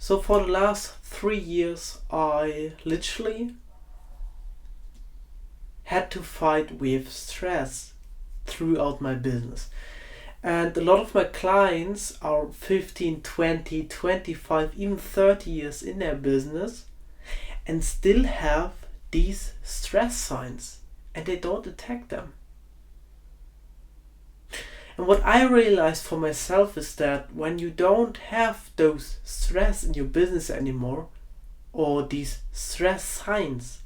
So for the last 3 years, I literally had to fight with stress throughout my business. And a lot of my clients are 15, 20, 25, even 30 years in their business and still have these stress signs and they don't attack them. And what I realized for myself is that when you don't have those stress in your business anymore, or these stress signs,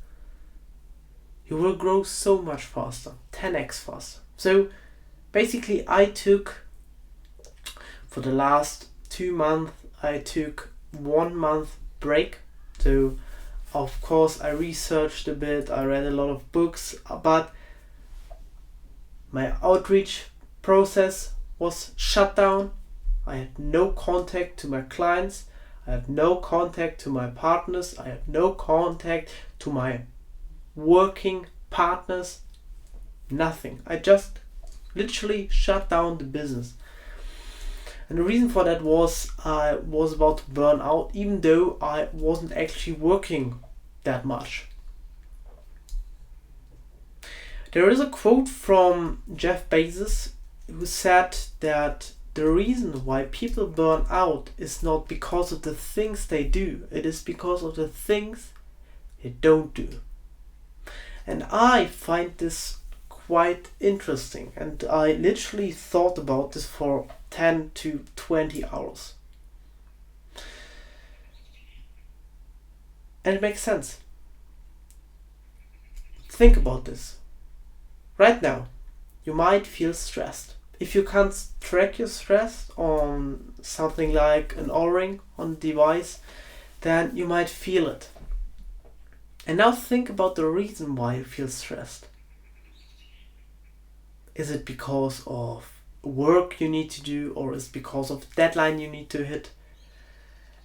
you will grow so much faster, 10x faster. So basically for the last 2 months, I took 1 month break. So of course I researched a bit, I read a lot of books, but my outreach process was shut down. I had no contact to my clients, I had no contact to my partners, I had no contact to my working partners, nothing. I just literally shut down the business. And the reason for that was I was about to burn out, even though I wasn't actually working that much. There is a quote from Jeff Bezos who said that the reason why people burn out is not because of the things they do, it is because of the things they don't do. And I find this quite interesting, and I literally thought about this for 10 to 20 hours. And it makes sense. Think about this. Right now, you might feel stressed. If you can't track your stress on something like an O-ring on the device, then you might feel it. And now think about the reason why you feel stressed. Is it because of work you need to do, or is it because of deadline you need to hit?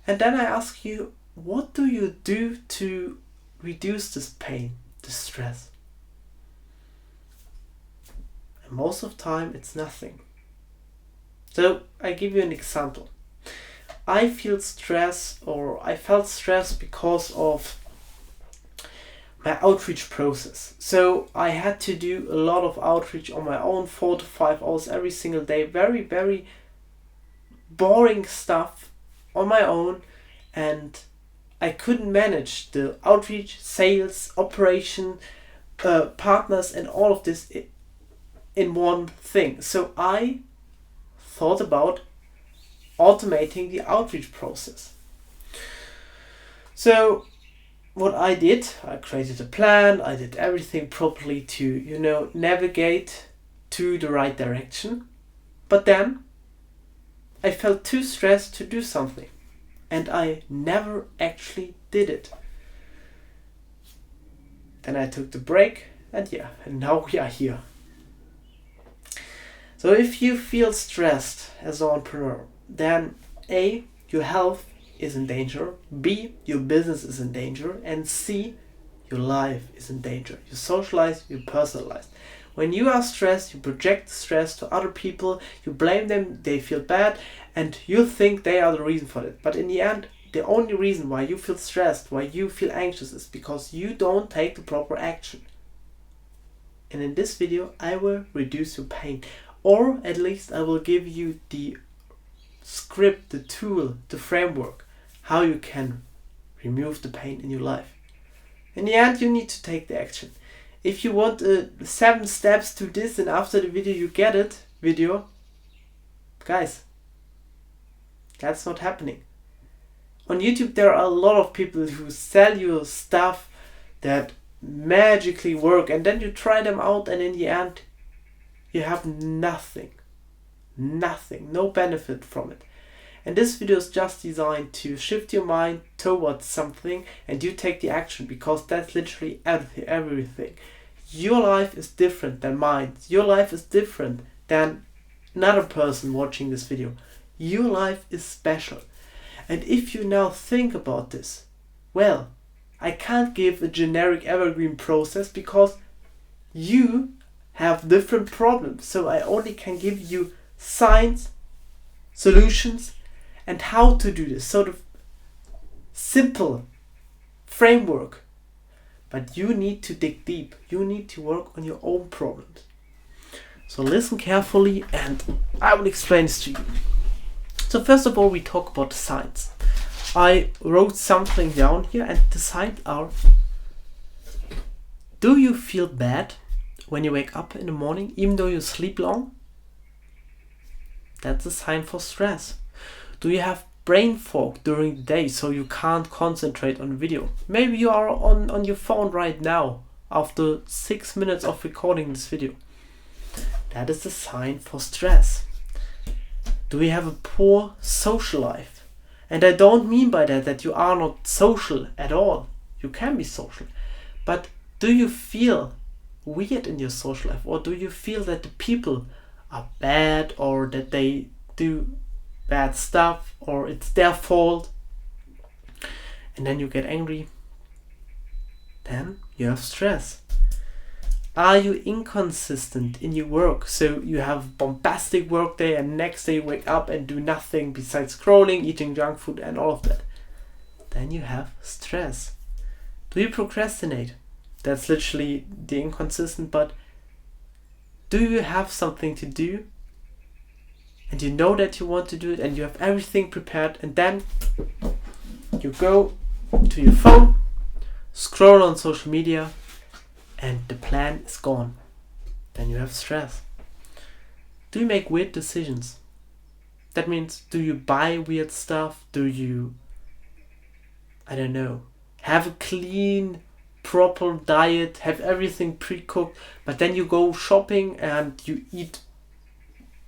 And then I ask you, what do you do to reduce this pain, this stress? And most of the time it's nothing. So I give you an example. I felt stress because of my outreach process. So I had to do a lot of outreach on my own, 4 to 5 hours every single day. Very, very boring stuff on my own. And I couldn't manage the outreach, sales, operation, partners, and all of this in one thing. So I thought about automating the outreach process. So what I did, I created a plan, I did everything properly to, navigate to the right direction. But then I felt too stressed to do something, and I never actually did it. Then I took the break, and now we are here. So if you feel stressed as an entrepreneur, then A, your health is in danger, B, your business is in danger, and C, your life is in danger. You socialize, you personalize. When you are stressed, you project stress to other people, you blame them, they feel bad, and you think they are the reason for it. But in the end, the only reason why you feel stressed, why you feel anxious, is because you don't take the proper action. And in this video, I will reduce your pain. Or at least I will give you the script, the tool, the framework, how you can remove the pain in your life. In the end, you need to take the action. If you want 7 steps to this, and after the video you get it, guys, that's not happening. On YouTube, there are a lot of people who sell you stuff that magically work, and then you try them out, and in the end, you have nothing, no benefit from it. And this video is just designed to shift your mind towards something and you take the action, because that's literally everything. Your life is different than mine. Your life is different than another person watching this video. Your life is special. And if you now think about this, well, I can't give a generic evergreen process because you have different problems. So I only can give you signs, solutions, and how to do this. So simple framework. But you need to dig deep. You need to work on your own problems. So listen carefully and I will explain this to you. So first of all, we talk about the signs. I wrote something down here, and the signs are: do you feel bad when you wake up in the morning even though you sleep long? That's a sign for stress. Do you have brain fog during the day so you can't concentrate on video? Maybe you are on your phone right now after 6 minutes of recording this video. That is a sign for stress. Do you have a poor social life? And I don't mean by that you are not social at all. You can be social. But do you feel weird in your social life? Or do you feel that the people are bad, or that they do bad stuff, or it's their fault? And then you get angry. Then you have stress. Are you inconsistent in your work? So you have bombastic work day and next day you wake up and do nothing besides scrolling, eating junk food and all of that. Then you have stress. Do you procrastinate? That's literally the inconsistent, but do you have something to do and you know that you want to do it and you have everything prepared, and then you go to your phone, scroll on social media, and the plan is gone? Then you have stress. Do you make weird decisions? That means, do you buy weird stuff? Do you, I don't know, have a clean, proper diet, have everything pre-cooked, but then you go shopping and you eat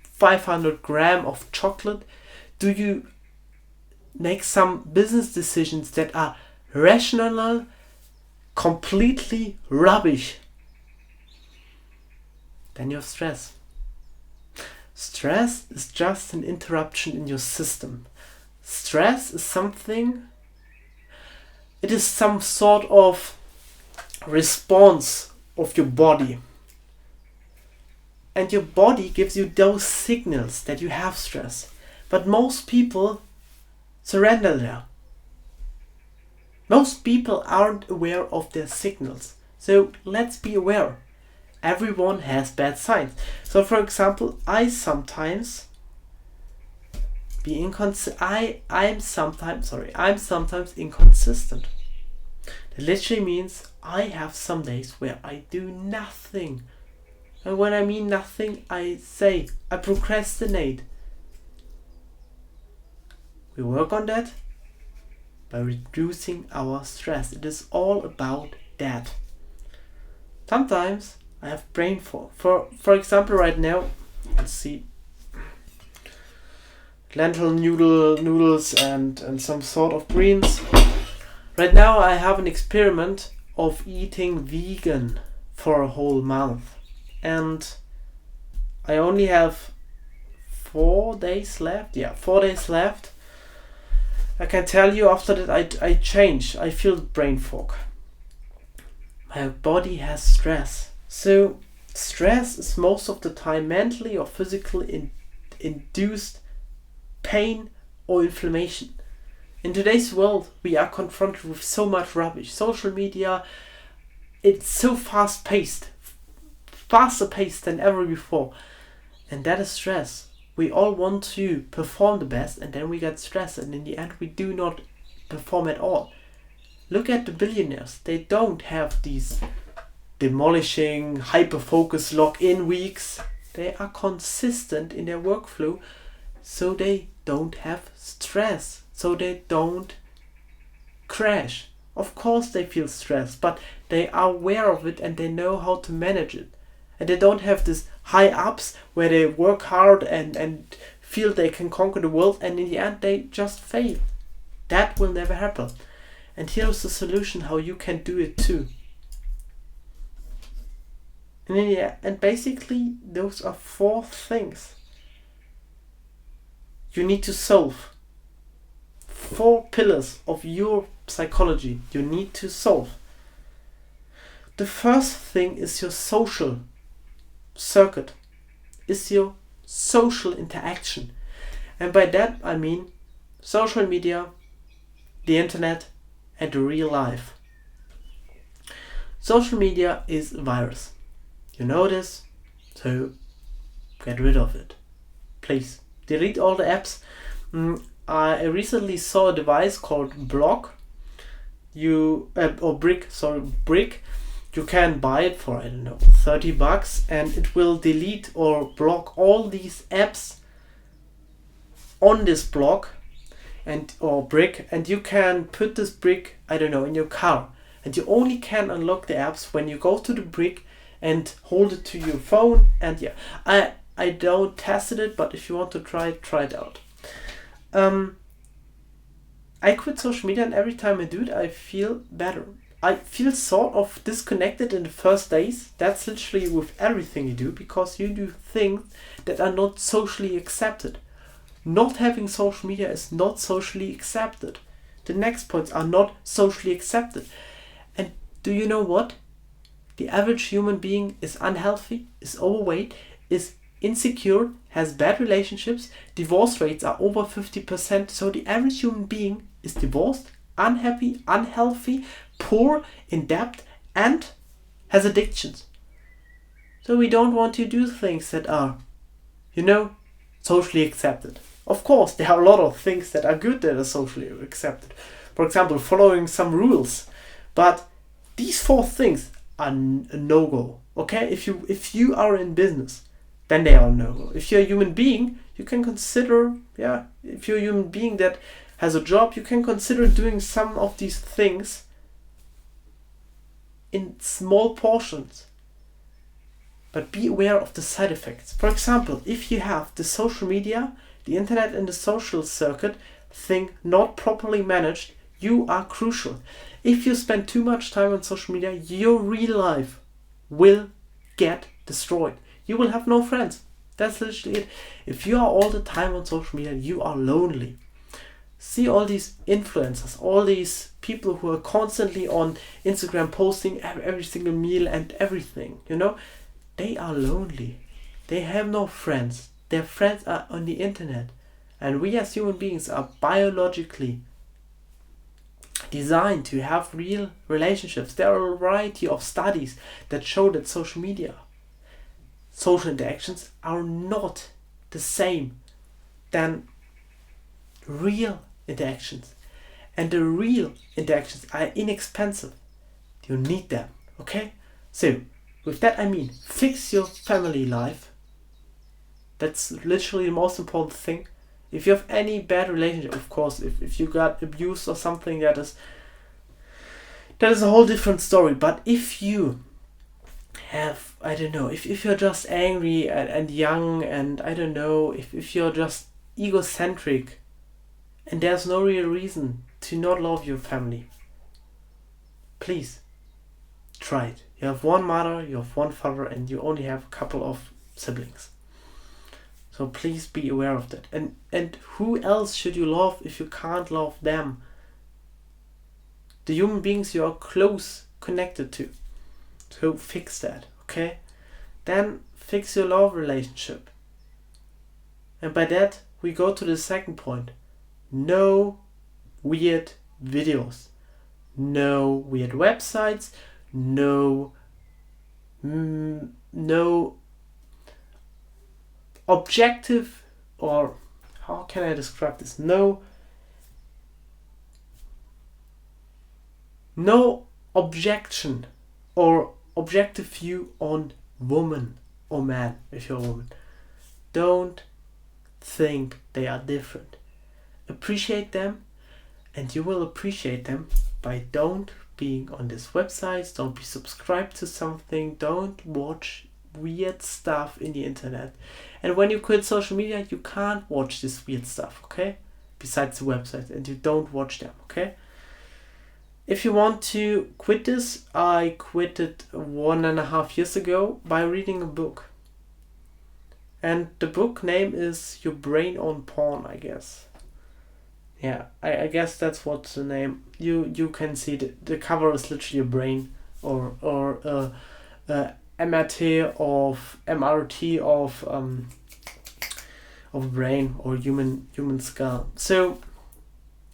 500 grams of chocolate? Do you make some business decisions that are rational, completely rubbish? Then you have stress. Stress is just an interruption in your system. Stress is something, it is some sort of response of your body. And your body gives you those signals that you have stress. But most people surrender there. Most people aren't aware of their signals. So let's be aware. Everyone has bad signs. So for example, I'm sometimes inconsistent. That literally means I have some days where I do nothing. And when I mean nothing, I procrastinate. We work on that by reducing our stress. It is all about that. Sometimes I have brain fog. For example, right now, let's see, lentil noodles and some sort of greens. Right now I have an experiment of eating vegan for a whole month. And I only have 4 days left. 4 days left. I can tell you after that I change. I feel brain fog. My body has stress. So stress is most of the time mentally or physically induced pain or inflammation. In today's world, we are confronted with so much rubbish. Social media, it's so fast-paced. Faster paced than ever before. And that is stress. We all want to perform the best, and then we get stressed, and in the end we do not perform at all. Look at the billionaires. They don't have these demolishing, hyper-focus lock-in weeks. They are consistent in their workflow, so they don't have stress, so they don't crash. Of course they feel stressed, but they are aware of it and they know how to manage it. And they don't have this high ups where they work hard and feel they can conquer the world, and in the end they just fail. That will never happen. And here's the solution how you can do it too. And basically those are 4 things you need to solve. 4 pillars of your psychology you need to solve. The first thing is your social circuit, is your social interaction. And by that I mean social media, the internet, and the real life. Social media is a virus. You know this, so get rid of it. Please, delete all the apps. I recently saw a device called Block. Brick. You can buy it for, I don't know, $30, and it will delete or block all these apps on this block or brick, and you can put this brick, I don't know, in your car, and you only can unlock the apps when you go to the brick and hold it to your phone. And yeah, I don't tested it, but if you want to try it out. I quit social media, and every time I do it, I feel better. I feel sort of disconnected in the first days. That's literally with everything you do, because you do things that are not socially accepted. Not having social media is not socially accepted. The next points are not socially accepted. And do you know what? The average human being is unhealthy, is overweight, is insecure, has bad relationships. Divorce rates are over 50%. So the average human being is divorced, unhappy, unhealthy, poor, in debt, and has addictions. So we don't want to do things that are, socially accepted. Of course, there are a lot of things that are good that are socially accepted. For example, following some rules. But these 4 things are a no-go. Okay? If you are in business, then they are a no-go. If you're a human being, you can consider, if you're a human being that has a job, you can consider doing some of these things in small portions. But be aware of the side effects. For example, if you have the social media, the internet and the social circuit thing not properly managed, you are crucial. If you spend too much time on social media, your real life will get destroyed. You will have no friends. That's literally it. If you are all the time on social media, you are lonely. See all these influencers, all these people who are constantly on Instagram posting every single meal and everything, they are lonely. They have no friends. Their friends are on the internet. And we as human beings are biologically designed to have real relationships. There are a variety of studies that show that social interactions are not the same than real interactions. And the real interactions are inexpensive. You need them, okay? So, with that I mean, fix your family life. That's literally the most important thing. If you have any bad relationship, of course, if you got abused or something, that is a whole different story. But if you have, I don't know, if you're just angry and young, and I don't know, if you're just egocentric, and there's no real reason to not love your family, please try it. You have one mother, you have one father, and you only have a couple of siblings. So please be aware of that. And who else should you love if you can't love them? The human beings you are close connected to. So fix that, okay? Then fix your love relationship. And by that, we go to the second point. No weird videos. No weird websites. No objective, or how can I describe this? No objection or objective view on woman or man if you're a woman. Don't think they are different. Appreciate them, and you will appreciate them by don't being on these websites, don't be subscribed to something, don't watch weird stuff in the internet. And when you quit social media, you can't watch this weird stuff, okay? Besides the website, and you don't watch them, okay? If you want to quit this, I quit it 1.5 years ago by reading a book. And the book name is Your Brain on Porn, I guess. Yeah, I guess that's what's the name. You can see the cover is literally a brain or MRT of brain or human skull. So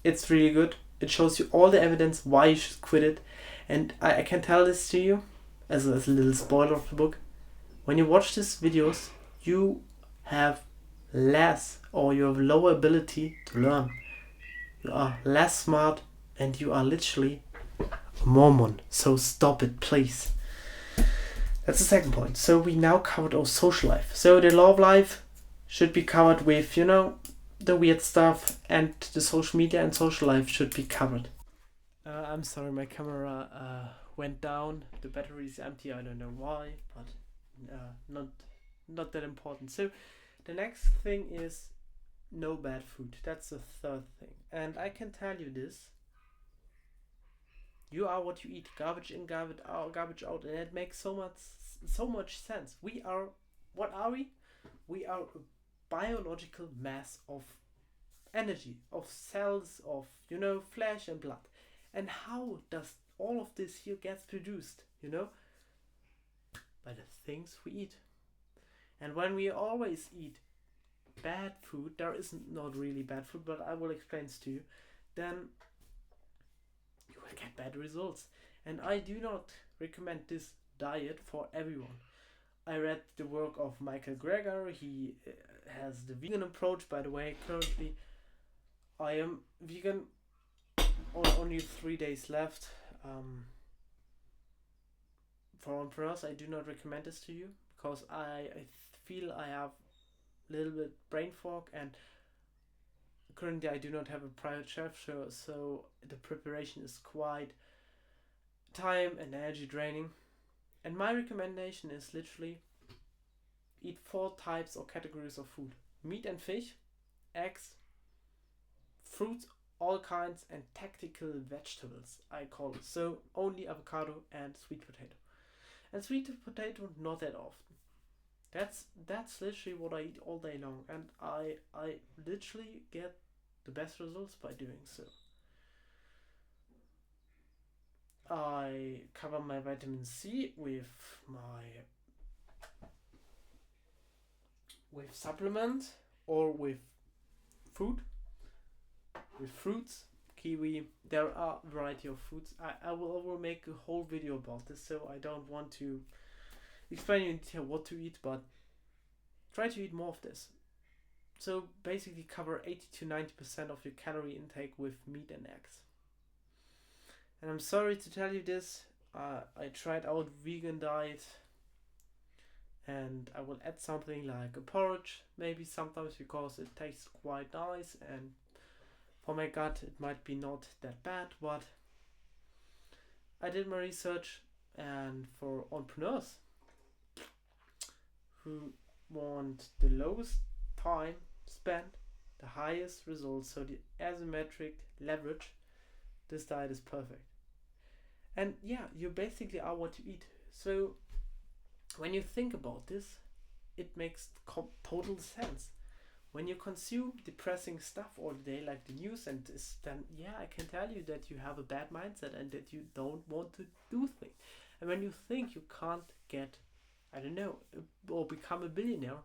it's really good. It shows you all the evidence why you should quit it. And I can tell this to you as a little spoiler of the book. When you watch these videos, you have less or you have lower ability to learn. You are less smart and you are literally a Mormon. So stop it, please. That's the second point. So we now covered our social life. So the law of life should be covered with, the weird stuff, and the social media and social life should be covered. I'm sorry, my camera went down. The battery is empty. I don't know why, but not that important. So the next thing is no bad food. That's the third thing. And I can tell you this. You are what you eat. Garbage in, garbage out, and it makes so much sense. What are we? We are a biological mass of energy, of cells, of flesh and blood. And how does all of this here gets produced? By the things we eat. And when we always eat bad food, there is not really bad food, but I will explain this to you, then you will get bad results. And I do not recommend this diet for everyone. I read the work of Michael Greger. He has the vegan approach. By the way, currently I am vegan. Only 3 days left. For entrepreneurs, I do not recommend this to you because I feel I have a little bit brain fog, and currently I do not have a private chef, so the preparation is quite time and energy draining. And my recommendation is literally eat 4 types or categories of food: meat and fish, eggs, fruits, all kinds, and tactical vegetables, I call it. So only avocado and sweet potato. And sweet potato not that often. That's literally what I eat all day long, and I literally get the best results by doing so. I cover my vitamin C with supplement or with food, with fruits, kiwi. There are a variety of foods. I will make a whole video about this, so I don't want to explain in detail what to eat, but try to eat more of this. So basically cover 80 to 90% of your calorie intake with meat and eggs. And I'm sorry to tell you this, I tried out vegan diet, and I will add something like a porridge maybe sometimes because it tastes quite nice, and for my gut it might be not that bad, but I did my research, and for entrepreneurs who want the lowest time spent, the highest results, so the asymmetric leverage, this diet is perfect. And yeah, you basically are what you eat. So when you think about this, it makes total sense. When you consume depressing stuff all day, like the news and this, then yeah, I can tell you that you have a bad mindset and that you don't want to do things. And when you think you can't get, I don't know, or become a billionaire,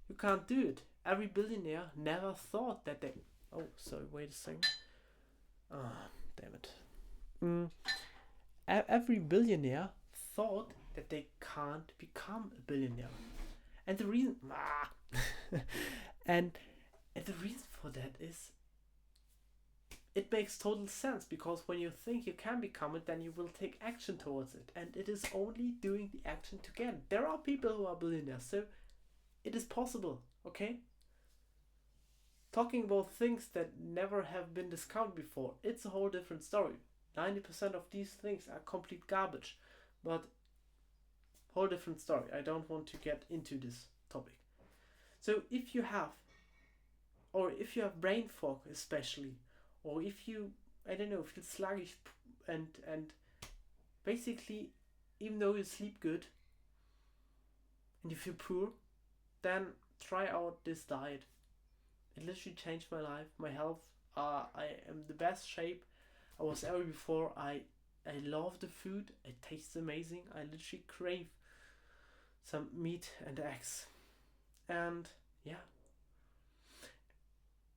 you can't do it. Every billionaire never thought that they... Oh, sorry, wait a second. Damn it. Every billionaire thought that they can't become a billionaire. And the reason... and the reason for that is it makes total sense, because when you think you can become it, then you will take action towards it, and it is only doing the action to get it. There are people who are billionaires, so it is possible, okay? Talking about things that never have been discounted before, it's a whole different story. 90% of these things are complete garbage, but whole different story. I don't want to get into this topic. So if you have brain fog especially, or if you, I don't know, feel sluggish and basically, even though you sleep good and you feel poor, then try out this diet. It literally changed my life, my health. I am the best shape I was ever before. I love the food. It tastes amazing. I literally crave some meat and eggs. And yeah.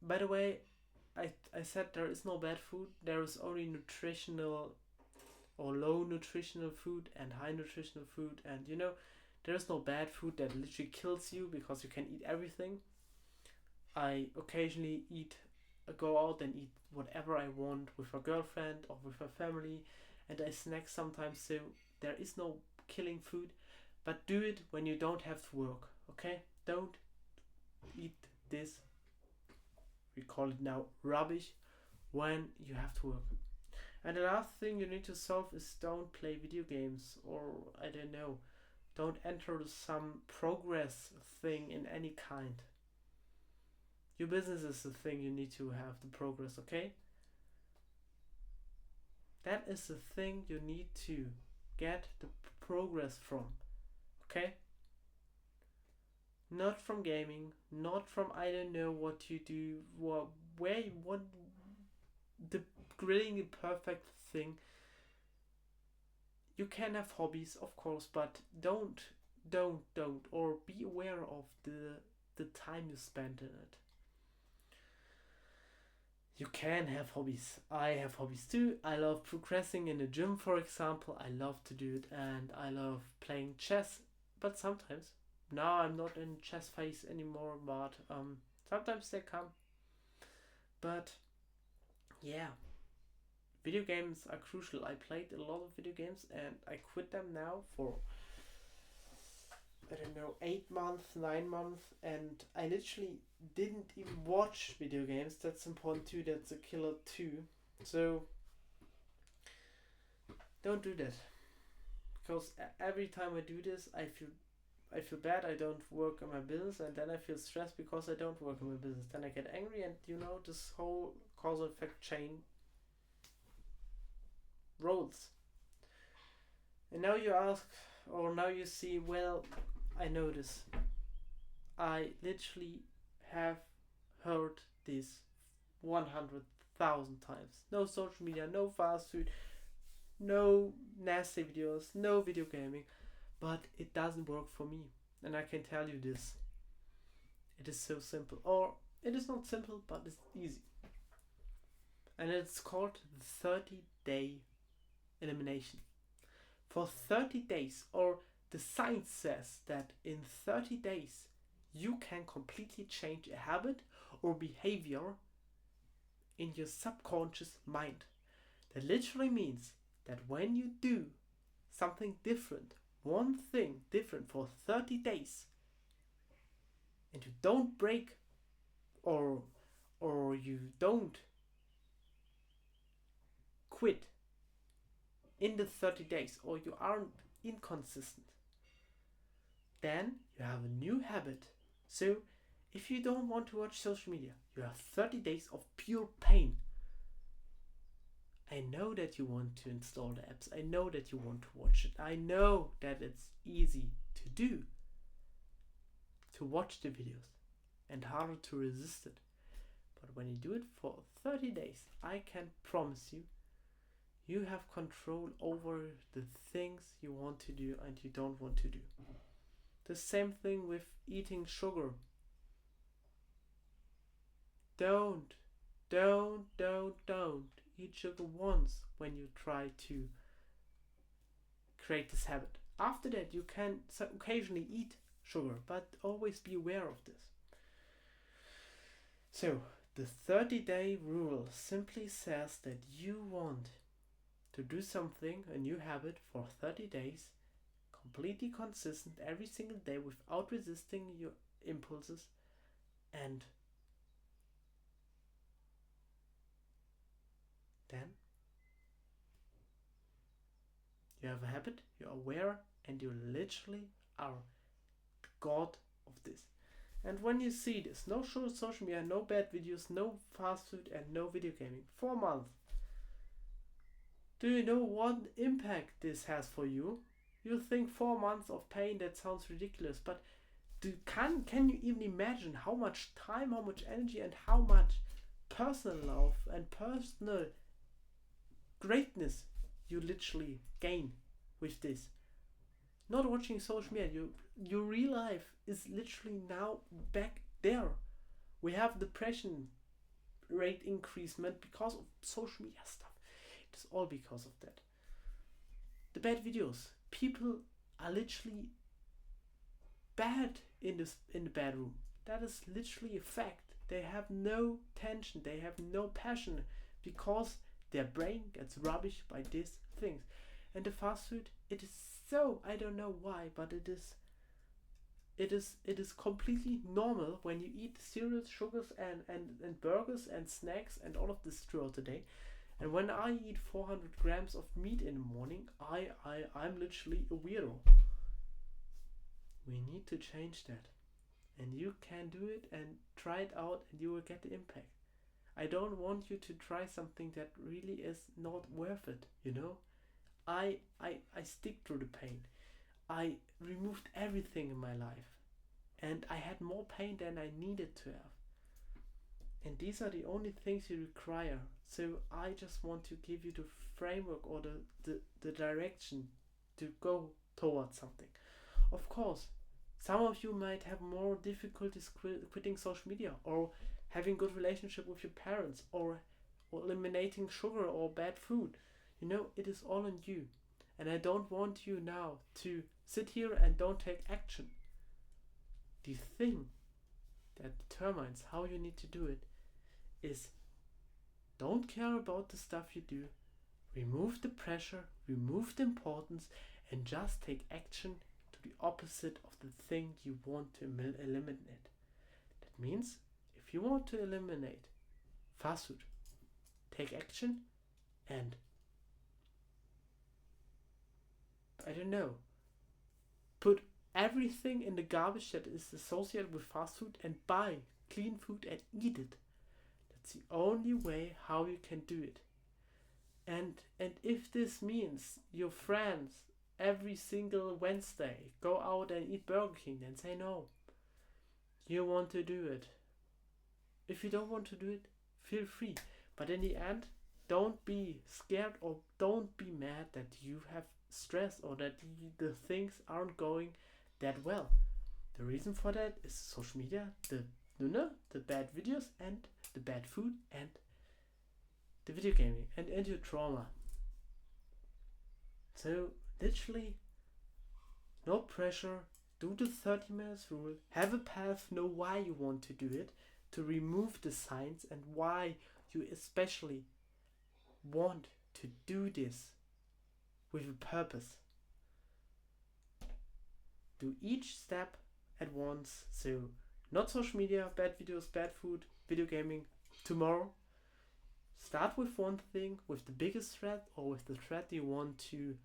By the way, I said there is no bad food. There is only nutritional or low nutritional food and high nutritional food. And there is no bad food that literally kills you because you can eat everything. I occasionally go out and eat whatever I want with a girlfriend or with a family, and I snack sometimes. So there is no killing food, but do it when you don't have to work. Okay, don't eat this, we call it now rubbish, when you have to work. And the last thing you need to solve is don't play video games, or I don't know, don't enter some progress thing in any kind. Your business is the thing you need to have the progress, okay? That is the thing you need to get the progress from, okay? Not from gaming, not from I don't know what you do, where you want the grilling the perfect thing. You can have hobbies, of course, but don't, or be aware of the time you spend in it. You can have hobbies. I have hobbies too. I love progressing in the gym, for example. I love to do it, and I love playing chess. But sometimes, now I'm not in chess phase anymore, but sometimes they come. But yeah, video games are crucial. I played a lot of video games and I quit them now for, I don't know, 8 months, 9 months, and I literally didn't even watch video games. That's important too. That's a killer too. So don't do that, because every time I do this, I feel bad. I don't work on my business, and then I feel stressed because I don't work on my business. Then I get angry, and this whole causal effect chain rolls. And now you ask, or now you see, well, I know this. I literally have heard this 100,000 times. No social media, no fast food, no nasty videos, no video gaming. But it doesn't work for me. And I can tell you this. It is so simple. Or it is not simple, but it's easy. And it's called the 30-day elimination. For 30 days, or the science says that in 30 days, you can completely change a habit or behavior in your subconscious mind. That literally means that when you do something different, one thing different for 30 days, and you don't break, or you don't quit in the 30 days, or you aren't inconsistent, then you have a new habit. So if you don't want to watch social media, you have 30 days of pure pain. I know that you want to install the apps. I know that you want to watch it. I know that it's easy to do, to watch the videos, and harder to resist it. But when you do it for 30 days, I can promise you, you have control over the things you want to do and you don't want to do. The same thing with eating sugar. Don't eat sugar once when you try to create this habit. After that, you can occasionally eat sugar, but always be aware of this. So, the 30-day rule simply says that you want to do something, a new habit, for 30 days, completely consistent every single day without resisting your impulses, and then you have a habit, you're aware, and you literally are the god of this. And when you see this, no social media, no bad videos, no fast food, and no video gaming, 4 months, do you know what impact this has for you? You think 4 months of pain, that sounds ridiculous, but can you even imagine how much time, how much energy, and how much personal love and personal greatness you literally gain with this? Not watching social media, your real life is literally now back there. We have depression rate increasement because of social media stuff. It is all because of that. The bad videos. People are literally bad in the bedroom. That is literally a fact. They have no tension, they have no passion, because their brain gets rubbish by these things. And the fast food, it is so, I don't know why, but it is completely normal when you eat cereals, sugars, and burgers and snacks and all of this throughout the day. And when I eat 400 grams of meat in the morning, I'm literally a weirdo. We need to change that. And you can do it and try it out, and you will get the impact. I don't want you to try something that really is not worth it, you know? I stick through the pain. I removed everything in my life, and I had more pain than I needed to have. And these are the only things you require. So I just want to give you the framework or the direction to go towards something. Of course, some of you might have more difficulties quitting social media, or having good relationship with your parents, or eliminating sugar or bad food. You know, it is all on you. And I don't want you now to sit here and don't take action. The thing that determines how you need to do it is, don't care about the stuff you do, remove the pressure, remove the importance, and just take action to the opposite of the thing you want to eliminate. That means, if you want to eliminate fast food, take action and, I don't know, put everything in the garbage that is associated with fast food and buy clean food and eat it. That's the only way how you can do it. And if this means your friends every single Wednesday go out and eat Burger King, then say no. You want to do it. If you don't want to do it, feel free. But in the end, don't be scared or don't be mad that you have stress or that the things aren't going that well. The reason for that is social media, the bad videos and the bad food and the video gaming and your trauma. So literally, no pressure, do the 30 minutes rule, have a path, know why you want to do it, to remove the signs and why you especially want to do this with a purpose. Do each step at once. So not social media, bad videos, bad food, video gaming tomorrow. Start with one thing, with the biggest threat or with the threat you want to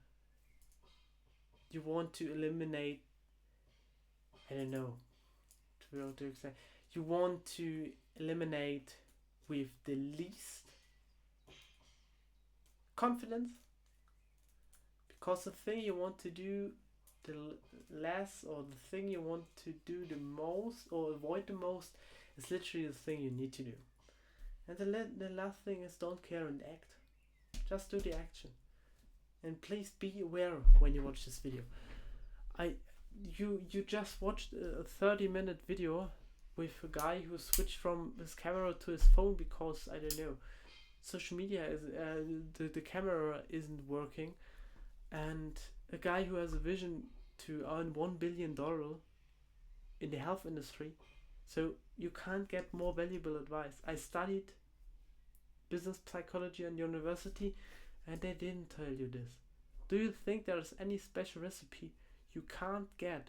eliminate. I don't know. You want to eliminate with the least confidence, because the thing you want to do the less, or the thing you want to do the most or avoid the most, is literally the thing you need to do. And the last thing is, don't care and act. Just do the action. And please be aware when you watch this video. You just watched a 30-minute video with a guy who switched from his camera to his phone because, I don't know, social media is the camera isn't working, and a guy who has a vision to earn $1 billion in the health industry. So you can't get more valuable advice. I studied business psychology at university, and they didn't tell you this. Do you think there is any special recipe? You can't get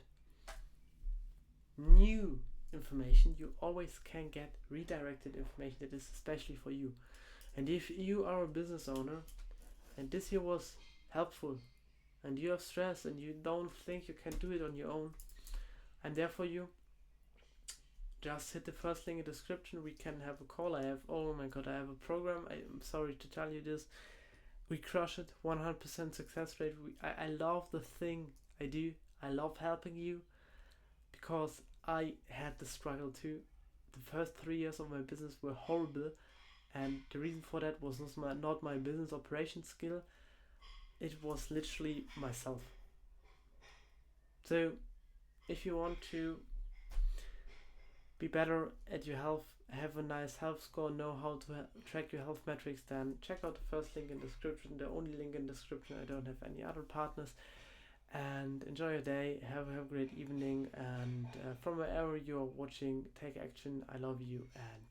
new information. You always can get redirected information that is especially for you. And if you are a business owner and this here was helpful, and you have stress and you don't think you can do it on your own, I'm there for you. Just hit the first link in the description. We can have a call. I have a program. I'm sorry to tell you this. We crush it, 100% success rate. I love the thing I do. I love helping you because I had the struggle too. The first 3 years of my business were horrible, and the reason for that was not my business operation skill. It was literally myself. So if you want to be better at your health have a nice health score, know how to track your health metrics, then check out the first link in description, the only link in description. I don't have any other partners. And enjoy your day. Have a great evening. And from wherever you're watching, take action. I love you and